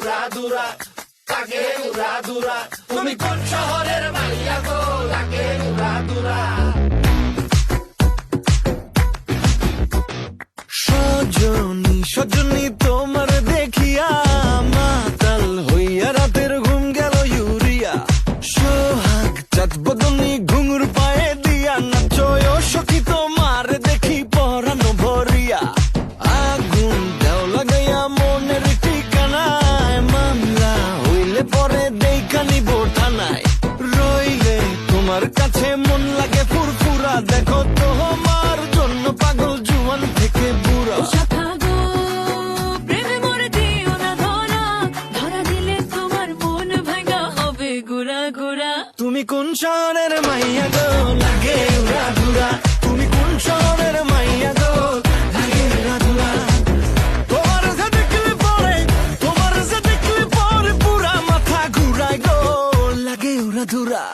উড়াদুরা, লাগে উড়াদুরা। তুমি কোন শহরের মাইয়া গো, লাগে উড়াদুরা। সজনী সজনী তোমার দেখিয়া মাতাল হইয়া রাতের ঘুম গেল ইউরিয়া। সোহাগ চাঁদ বদনী ঘুঙুর পায়ে দিয়া নাচয় সখী তোমার দেখি পরানো ভরিয়া। আগুন দাও লাগাইয়া মনের ঠিকানায়, মামলা হইলে পরে দেখা নিব থানায়। রইলে তোমার কাছে মন লাগে ফুরফুরা, দেখো তোমার জন্য পাগল জুয়ান থেকে বুড়া। তুমি কোন শহরের মাইয়া গো, লাগে উড়াদুরা। তুমি কোন শহরের মাইয়া গো, লাগে উড়াদুরা। তোমার যে দেখলে পরে পুরা মাথা ঘুরায় গো, লাগে উড়াদুরা।